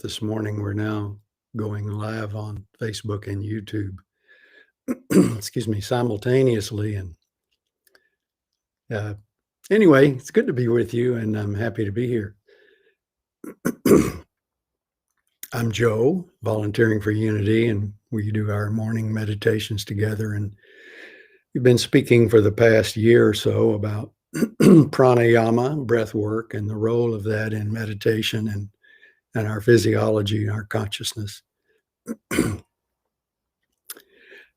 This morning, we're now going live on Facebook and YouTube, excuse me, simultaneously. And uh, anyway, it's good to be with you, and I'm happy to be here. I'm Joe, volunteering for Unity, and we do our morning meditations together. And we've been speaking for the past year or so about pranayama, breath work, and the role of that in meditation and our physiology and our consciousness. I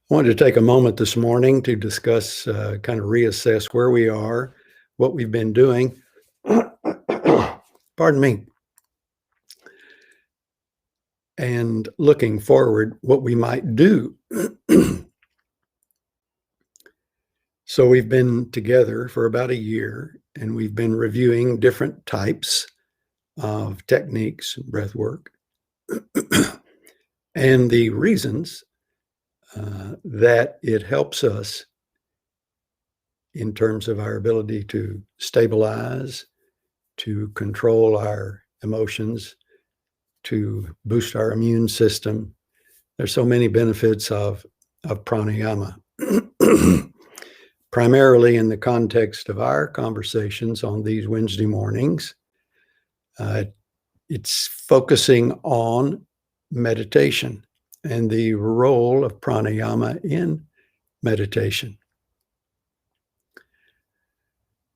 wanted to take a moment this morning to discuss, kind of reassess where we are, what we've been doing, pardon me, and looking forward, what we might do. So we've been together for about a year, and we've been reviewing different types of techniques, breath work, and the reasons that it helps us in terms of our ability to stabilize, to control our emotions, to boost our immune system. There's so many benefits of pranayama. Primarily in the context of our conversations on these Wednesday mornings, it's focusing on meditation and the role of pranayama in meditation.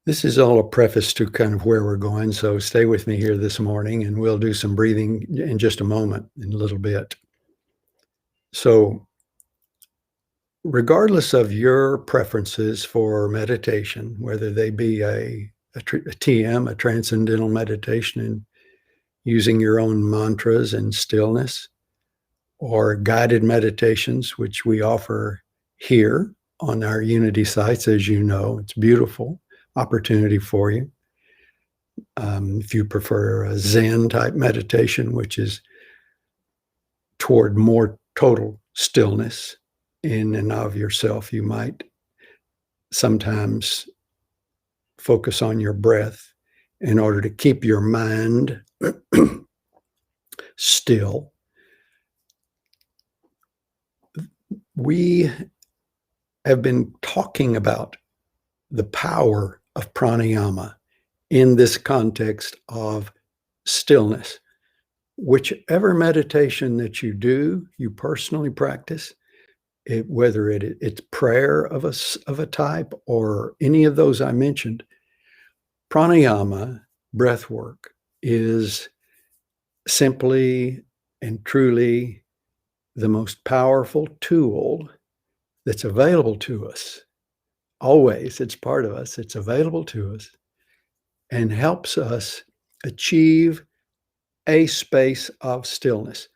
This is all a preface to kind of where we're going, so stay with me here this morning, and we'll do some breathing in just a moment, in a little bit. So, regardless of your preferences for meditation, whether they be a TM, a transcendental meditation, and using your own mantras and stillness, or guided meditations, which we offer here on our Unity sites, as you know, it's beautiful opportunity for you. If you prefer a Zen type meditation, which is toward more total stillness in and of yourself, you might sometimes focus on your breath in order to keep your mind still. We have been talking about the power of pranayama in this context of stillness. Whichever meditation that you do, you personally practice, whether it's prayer of a type or any of those I mentioned, pranayama, breath work, is simply and truly the most powerful tool that's available to us. Always, it's part of us, it's available to us, and helps us achieve a space of stillness.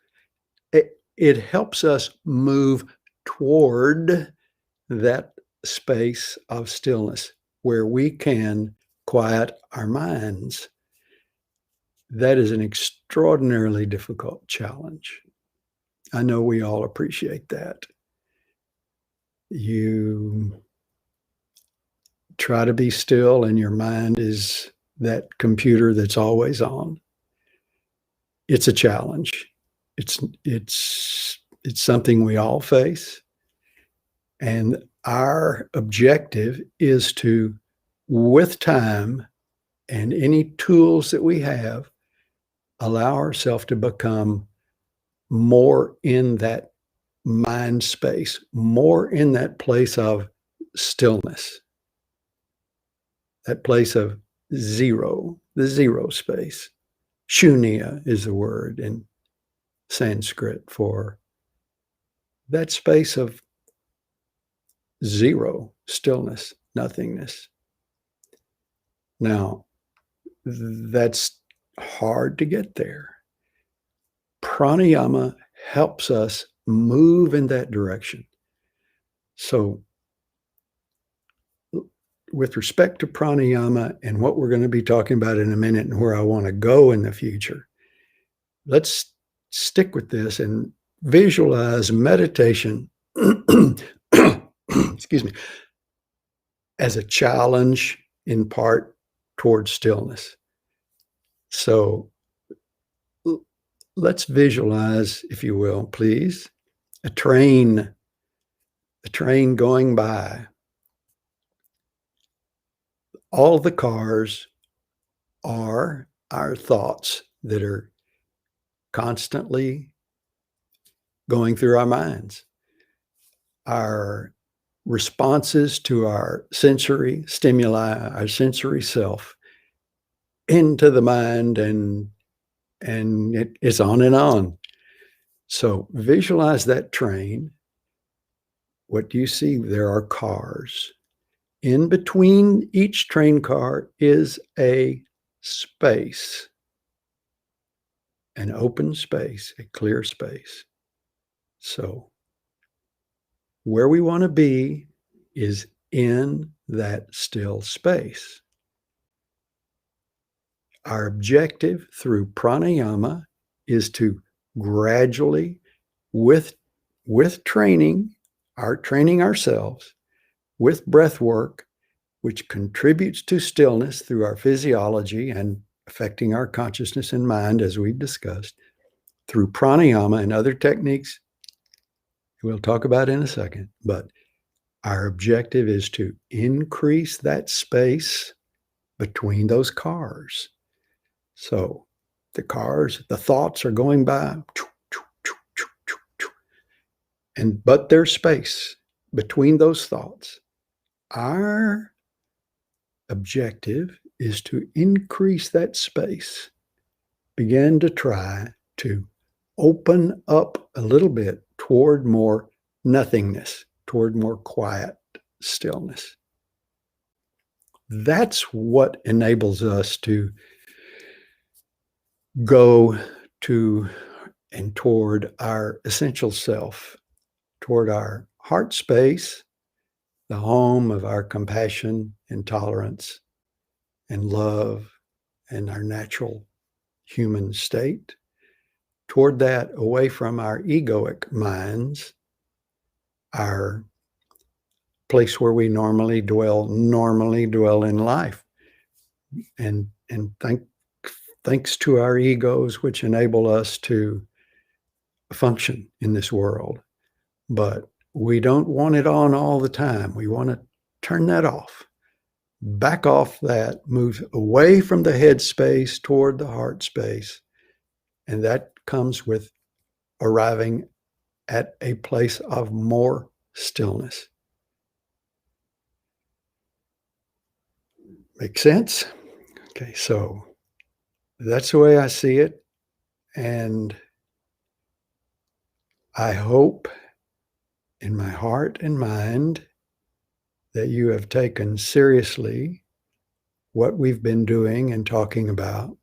It helps us move toward that space of stillness where we can quiet our minds. That is an extraordinarily difficult challenge. I know we all appreciate that. You try to be still, and your mind is that computer that's always on. It's a challenge. It's something we all face. And our objective is to, with time and any tools that we have, allow ourselves to become more in that mind space, more in that place of stillness, that place of zero, the zero space. Shunya is the word in Sanskrit for that space of zero, stillness, nothingness. Now, that's hard to get there. Pranayama helps us move in that direction. So, with respect to pranayama and what we're going to be talking about in a minute and where I want to go in the future, let's stick with this and visualize meditation excuse me, as a challenge in part towards stillness. So let's visualize, if you will, please, a train going by. All the cars are our thoughts that are constantly going through our minds. Our responses to our sensory stimuli, our sensory self, into the mind, and it's on and on. So visualize that train. What do you see? There are cars. In between each train car is a space, an open space, a clear space. So where we want to be is in that still space. Our objective through pranayama is to gradually, with training ourselves, with breath work, which contributes to stillness through our physiology and affecting our consciousness and mind, as we've discussed, through pranayama and other techniques we'll talk about in a second. But our objective is to increase that space between those cars. So the thoughts are going by, but there's space between those thoughts. Our objective is to increase that space, begin to try to open up a little bit toward more nothingness, toward more quiet stillness. That's what enables us to go to and toward our essential self, toward our heart space, the home of our compassion and tolerance and love and our natural human state, toward that, away from our egoic minds, our place where we normally dwell in life. And thanks to our egos, which enable us to function in this world. But we don't want it on all the time. We want to turn that off. Back off that, move away from the head space toward the heart space. And that comes with arriving at a place of more stillness. Make sense? Okay, so that's the way I see it. And I hope in my heart and mind that you have taken seriously what we've been doing and talking about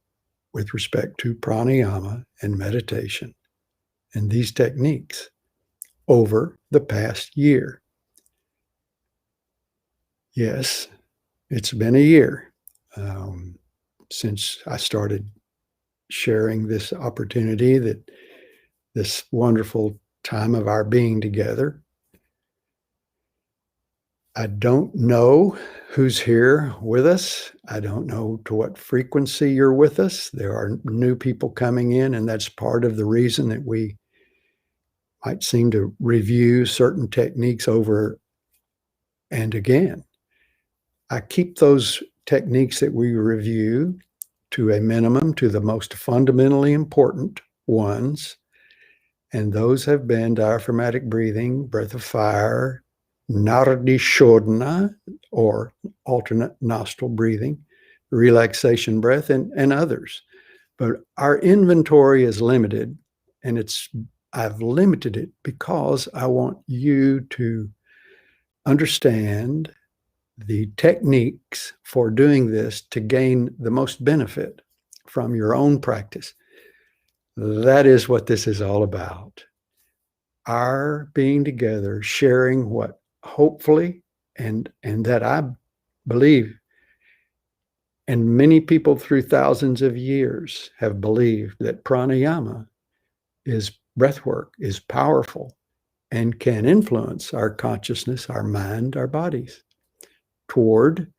with respect to pranayama and meditation and these techniques over the past year. Yes, it's been a year since I started sharing this opportunity, that this wonderful time of our being together. I don't know who's here with us. I don't know to what frequency you're with us. There are new people coming in, and that's part of the reason that we might seem to review certain techniques over and again. I keep those techniques that we review to a minimum, to the most fundamentally important ones, and those have been diaphragmatic breathing, breath of fire, Nardi Shodhana, or alternate nostril breathing, relaxation breath, and others. But our inventory is limited, and I've limited it because I want you to understand the techniques for doing this to gain the most benefit from your own practice. That is what this is all about. Our being together, sharing what hopefully, and that I believe, and many people through thousands of years have believed, that pranayama is breathwork, is powerful, and can influence our consciousness, our mind, our bodies toward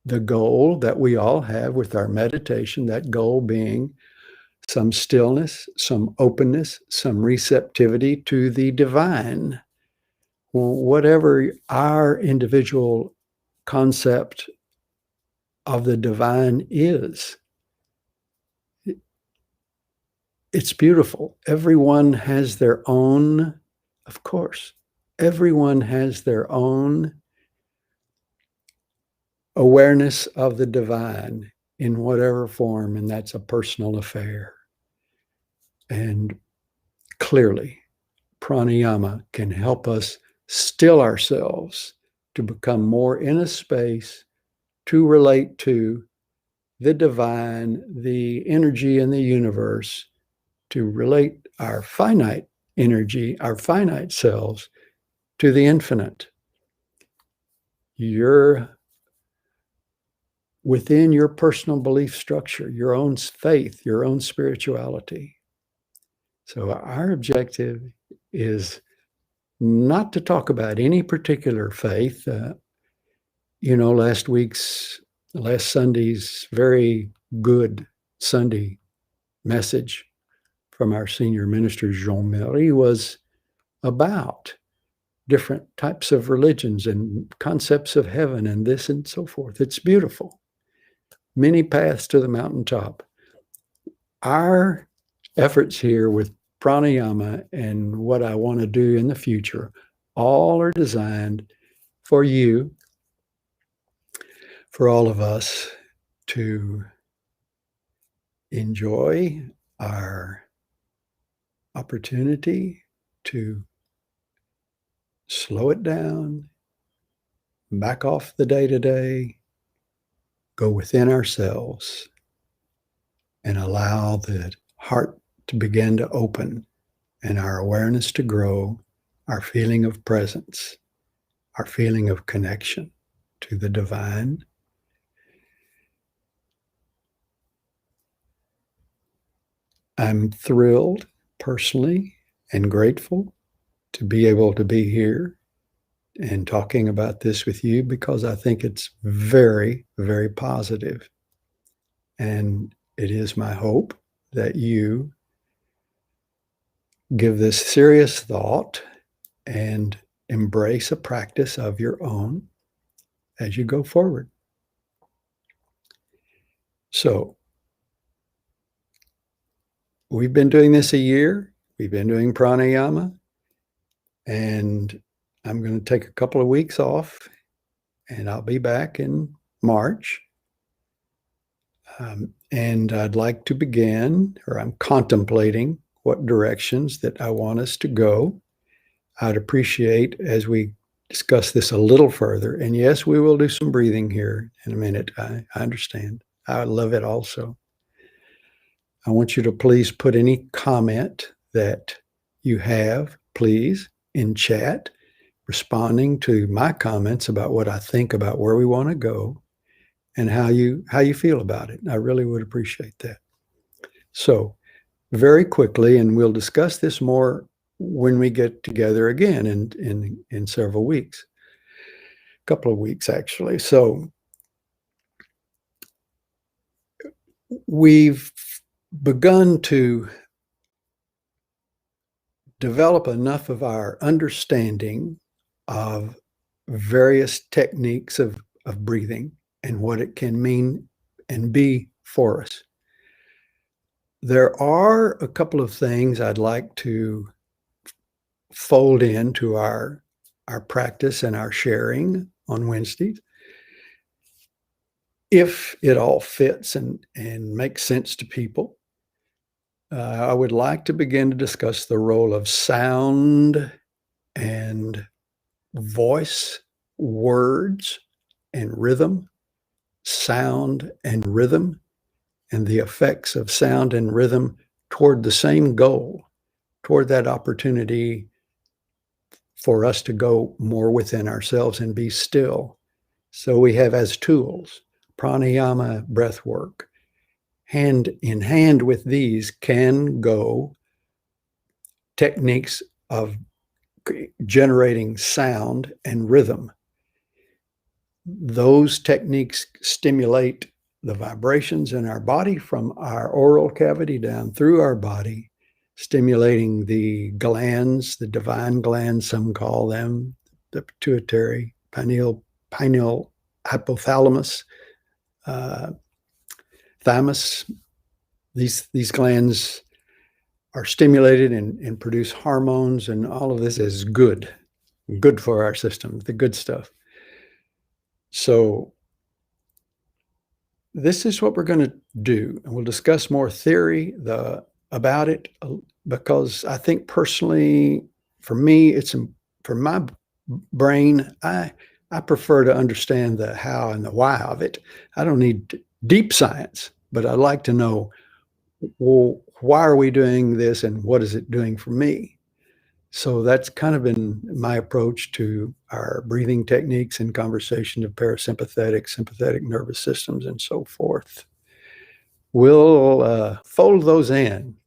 the goal that we all have with our meditation, that goal being some stillness, some openness, some receptivity to the divine. Whatever our individual concept of the divine is, it's beautiful. Everyone has their own, of course, everyone has their own awareness of the divine in whatever form, and that's a personal affair. And clearly, pranayama can help us still ourselves to become more in a space to relate to the divine, the energy in the universe, to relate our finite energy, our finite selves, to the infinite. You're within your personal belief structure, your own faith, your own spirituality. So our objective is not to talk about any particular faith. Last Sunday's very good Sunday message from our senior minister, Jean-Marie, was about different types of religions and concepts of heaven and this and so forth. It's beautiful. Many paths to the mountaintop. Our efforts here with pranayama and what I want to do in the future all are designed for you, for all of us, to enjoy our opportunity to slow it down, back off the day-to-day, go within ourselves, and allow the heart to begin to open and our awareness to grow, our feeling of presence, our feeling of connection to the divine. I'm thrilled personally and grateful to be able to be here and talking about this with you, because I think it's very, very positive. And it is my hope that you give this serious thought and embrace a practice of your own as you go forward. So, we've been doing this a year. We've been doing pranayama, and I'm going to take a couple of weeks off, and I'll be back in March. And I'd like to begin, or I'm contemplating what directions that I want us to go. I'd appreciate, as we discuss this a little further, and yes, we will do some breathing here in a minute. I understand. I love it also. I want you to please put any comment that you have, please, in chat, responding to my comments about what I think about where we want to go and how you feel about it. I really would appreciate that. So very quickly, and we'll discuss this more when we get together again in several weeks, a couple of weeks actually. So we've begun to develop enough of our understanding of various techniques of breathing and what it can mean and be for us. There are a couple of things I'd like to fold into our practice and our sharing on Wednesdays, if it all fits and makes sense to people. I would like to begin to discuss the role of sound and voice, words and rhythm, sound and rhythm, and the effects of sound and rhythm toward the same goal, toward that opportunity for us to go more within ourselves and be still. So we have as tools pranayama, breath work. Hand in hand with these can go techniques of generating sound and rhythm. Those techniques stimulate the vibrations in our body from our oral cavity down through our body, stimulating the glands, the divine glands, some call them, the pituitary, pineal, hypothalamus, thymus. These glands are stimulated and produce hormones, and all of this is good for our system, the good stuff. So this is what we're going to do, and we'll discuss more theory about it, because I think personally, for me, for my brain, I prefer to understand the how and the why of it. I don't need deep science, but I like to know, well, why are we doing this and what is it doing for me? So that's kind of been my approach to our breathing techniques and conversation of parasympathetic, sympathetic nervous systems, and so forth. We'll fold those in.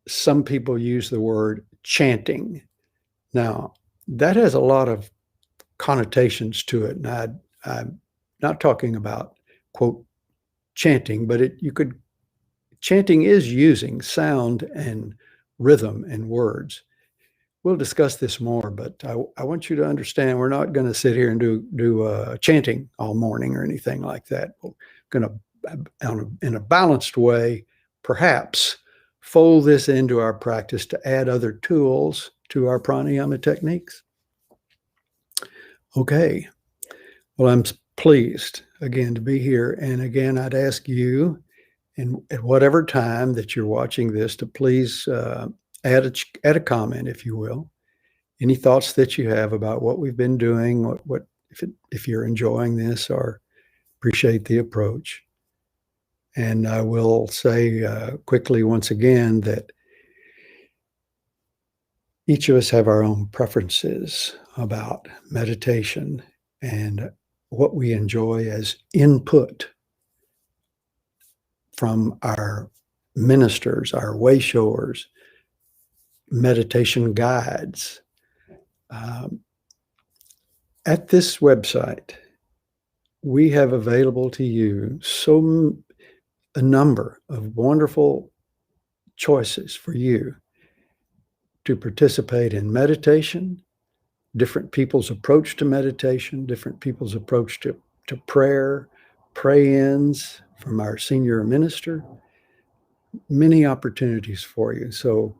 Some people use the word chanting. Now, that has a lot of connotations to it, and I'm not talking about, quote, chanting, but chanting is using sound and rhythm and words. We'll discuss this more, but I want you to understand we're not going to sit here and do chanting all morning or anything like that. We're going to, in a balanced way, perhaps fold this into our practice to add other tools to our pranayama techniques. Okay. Well, I'm pleased again to be here. And again, I'd ask you, and at whatever time that you're watching this, to please add a comment, if you will. Any thoughts that you have about what we've been doing, if you're enjoying this or appreciate the approach. And I will say quickly once again that each of us have our own preferences about meditation and what we enjoy as input from our ministers, our way showers, meditation guides. At this website, we have available to you a number of wonderful choices for you to participate in meditation, different people's approach to meditation, different people's approach to prayer, pray-ins from our senior minister, many opportunities for you. So,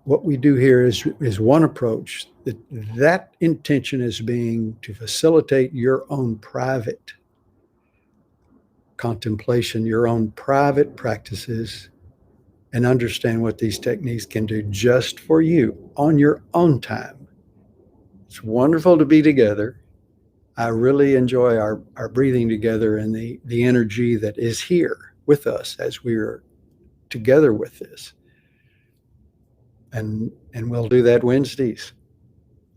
what we do here is one approach. That intention is being to facilitate your own private contemplation, your own private practices, and understand what these techniques can do just for you on your own time. It's wonderful to be together. I really enjoy our breathing together and the energy that is here with us as we're together with this. And we'll do that Wednesdays.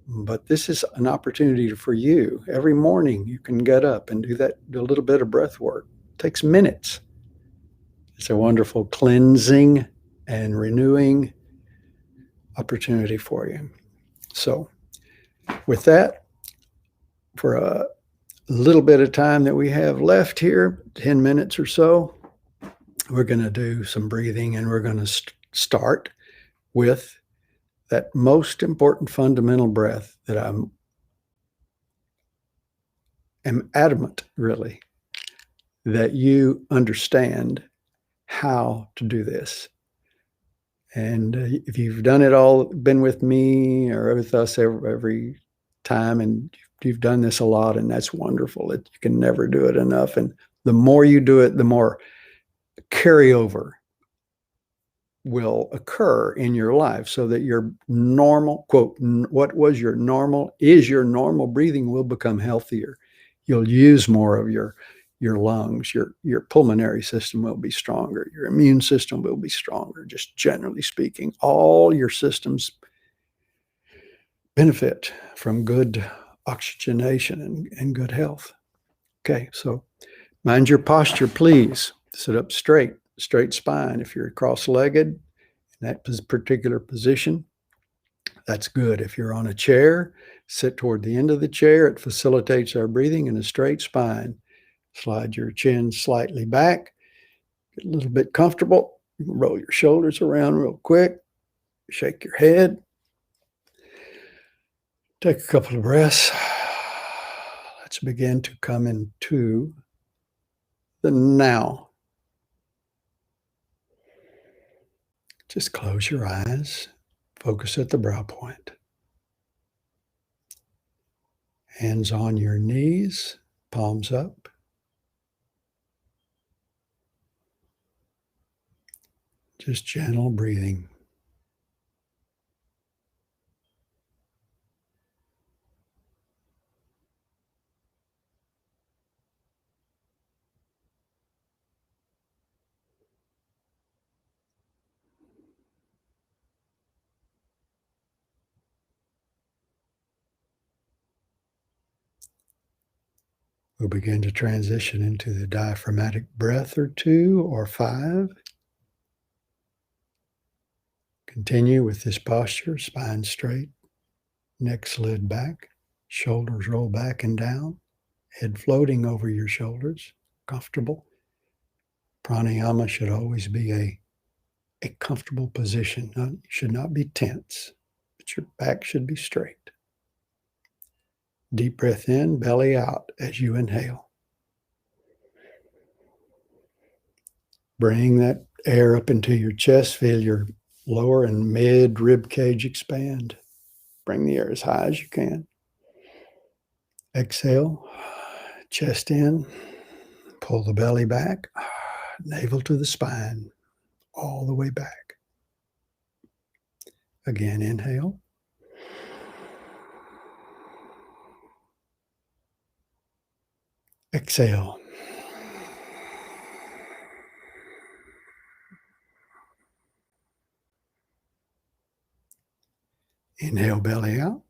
But this is an opportunity for you. Every morning you can get up and do a little bit of breath work. It takes minutes. It's a wonderful cleansing and renewing opportunity for you. So with that, for a little bit of time that we have left here, 10 minutes or so, we're going to do some breathing, and we're going to start with that most important fundamental breath that I am adamant, really, that you understand how to do this. And if you've done it all, been with me or with us every time, and you've done this a lot, and that's wonderful. You can never do it enough. And the more you do it, the more carryover will occur in your life, so that your normal, quote, what was your normal is your normal breathing will become healthier. You'll use more of your lungs, your pulmonary system will be stronger, your immune system will be stronger, just generally speaking. All your systems benefit from good oxygenation and good health. Okay, so mind your posture, please. Sit up straight spine. If you're cross-legged in that particular position, That's good. If you're on a chair, sit toward the end of the chair. It facilitates our breathing in a straight spine. Slide your chin slightly back. Get a little bit comfortable. You can roll your shoulders around real quick. Shake your head. Take a couple of breaths. Let's begin to come into the now. Just close your eyes. Focus at the brow point. Hands on your knees, palms up. Just gentle breathing. We'll begin to transition into the diaphragmatic breath or 2 or 5. Continue with this posture, spine straight, neck slid back, shoulders roll back and down, head floating over your shoulders, comfortable. Pranayama should always be a comfortable position. You should not be tense, but your back should be straight. Deep breath in, belly out as you inhale. Bring that air up into your chest. Feel your lower and mid rib cage expand. Bring the air as high as you can. Exhale, chest in, pull the belly back, navel to the spine, all the way back. Again, inhale. Exhale. Inhale, belly out.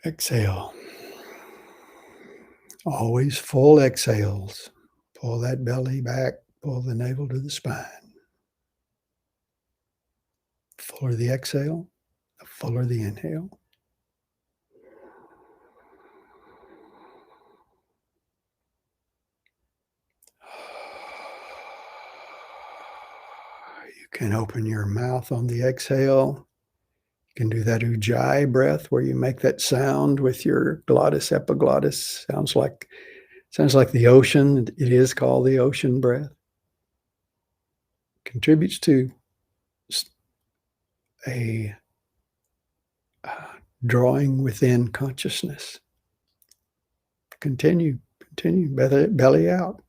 Exhale. Always full exhales. Pull that belly back, pull the navel to the spine. Fuller the exhale, the fuller the inhale. You can open your mouth on the exhale. You can do that ujjayi breath where you make that sound with your glottis, epiglottis. Sounds like the ocean. It is called the ocean breath. Contributes to a drawing within consciousness. Continue, belly out.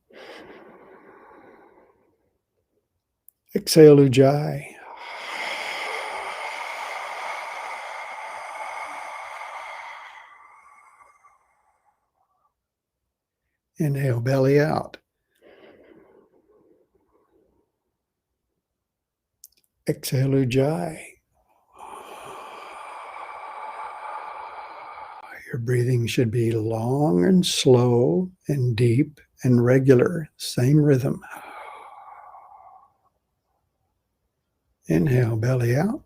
Exhale, ujjayi. Inhale, belly out. Exhale, ujjayi. Your breathing should be long and slow and deep and regular, same rhythm. Inhale, belly out.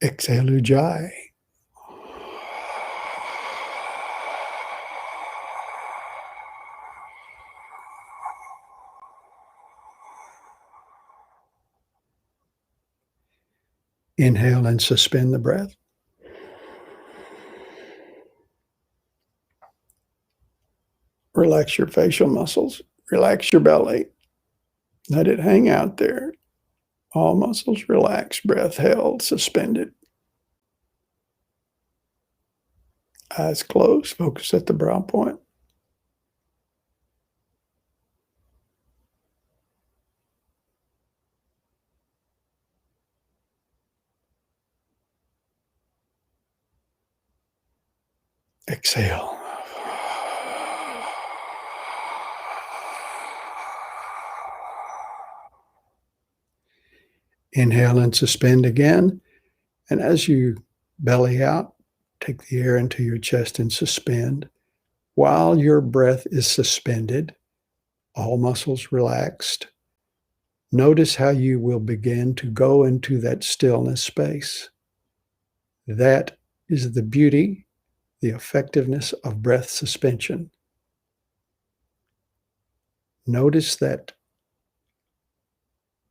Exhale, ujjayi. Inhale and suspend the breath. Relax your facial muscles. Relax your belly. Let it hang out there. All muscles relaxed, breath held, suspended. Eyes closed, focus at the brow point. Exhale. Inhale and suspend again. And as you belly out, take the air into your chest and suspend. While your breath is suspended, all muscles relaxed, notice how you will begin to go into that stillness space. That is the beauty, the effectiveness of breath suspension. Notice that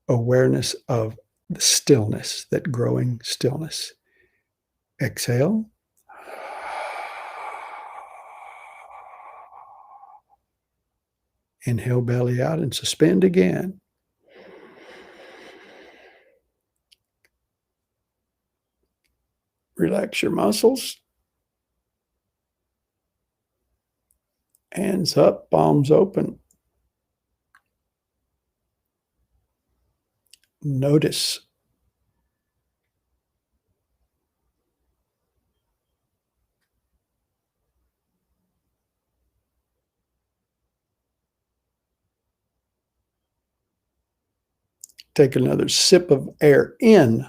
awareness of the stillness, that growing stillness. Exhale. Inhale belly out and suspend again. Relax your muscles. Hands up, palms open. Notice. Take another sip of air in.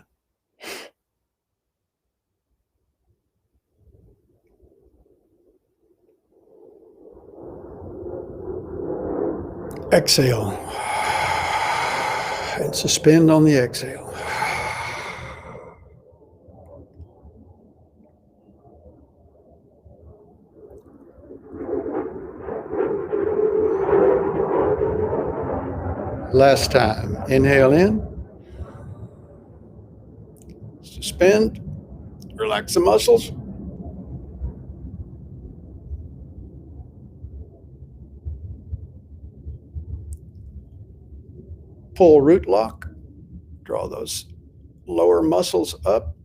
Exhale. And suspend on the exhale. Last time. Inhale in. Suspend. Relax the muscles. Pull root lock. Draw those lower muscles up.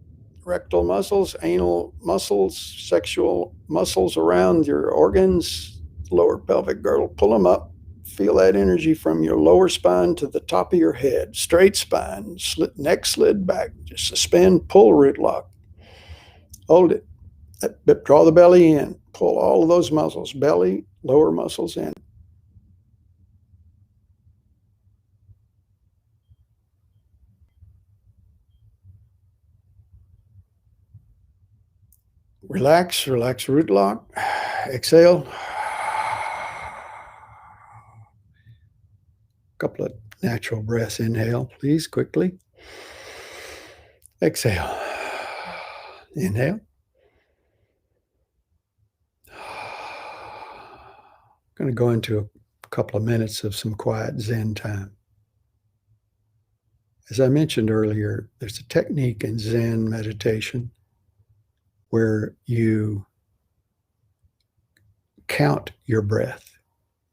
Rectal muscles, anal muscles, sexual muscles around your organs, lower pelvic girdle. Pull them up. Feel that energy from your lower spine to the top of your head. Straight spine, neck slid back. Just suspend, pull root lock. Hold it. Draw the belly in. Pull all of those muscles, belly, lower muscles in. Relax, relax root lock. Exhale. Couple of natural breaths. Inhale, please, quickly. Exhale. Inhale. I'm going to go into a couple of minutes of some quiet Zen time. As I mentioned earlier, there's a technique in Zen meditation where you count your breath.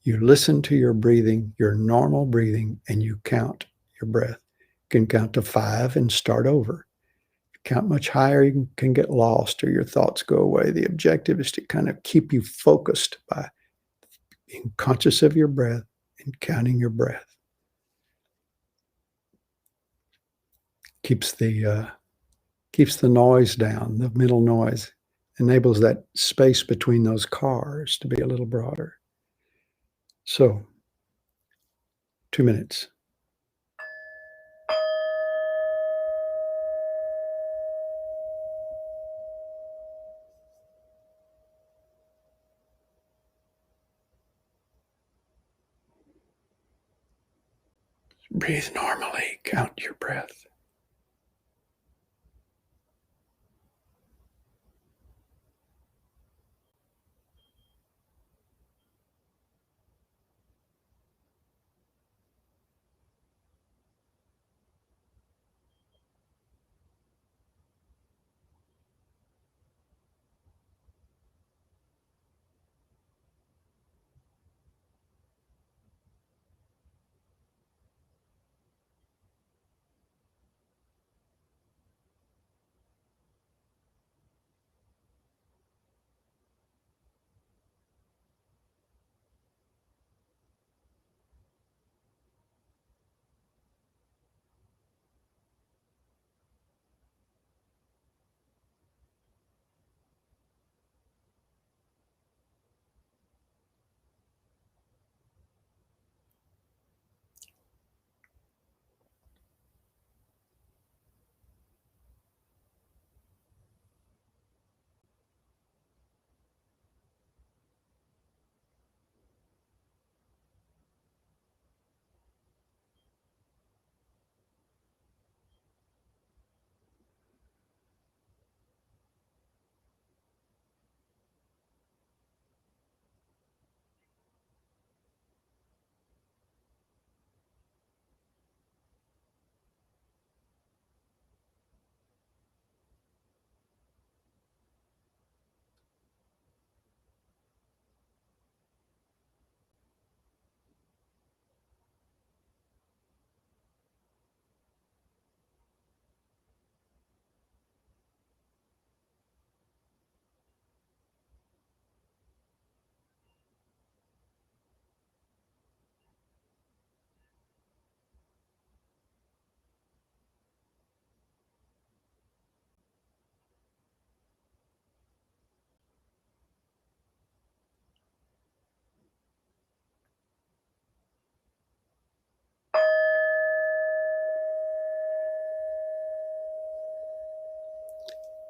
You listen to your breathing, your normal breathing, and you count your breath. You can count to 5 and start over. If you count much higher, you can get lost or your thoughts go away. The objective is to kind of keep you focused by being conscious of your breath and counting your breath. Keeps the noise down, the mental noise, enables that space between those cars to be a little broader. So, 2 minutes. Breathe normally, count your breath.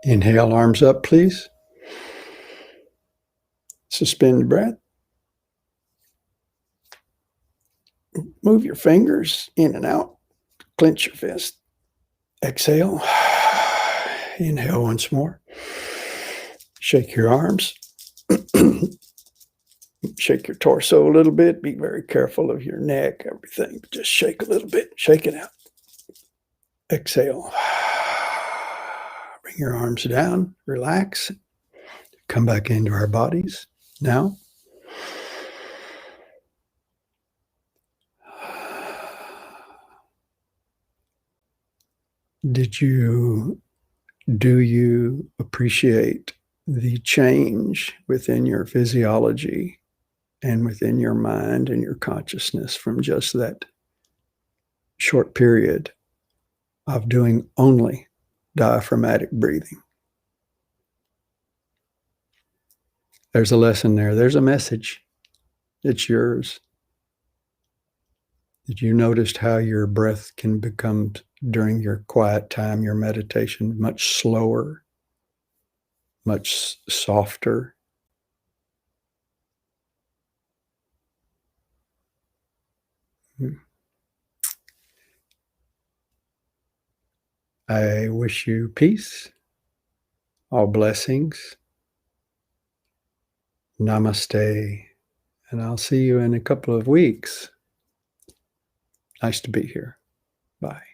Inhale, arms up, please. Suspend the breath. Move your fingers in and out. Clench your fist. Exhale. Inhale once more. Shake your arms. Shake your torso a little bit. Be very careful of your neck, everything. Just shake a little bit. Shake it out. Exhale. Bring your arms down. Relax. Come back into our bodies now. Do you appreciate the change within your physiology and within your mind and your consciousness from just that short period of doing only diaphragmatic breathing? There's a lesson there. There's a message. It's yours. Did you notice how your breath can become, during your quiet time, your meditation, much slower, much softer? I wish you peace, all blessings. Namaste. And I'll see you in a couple of weeks. Nice to be here. Bye.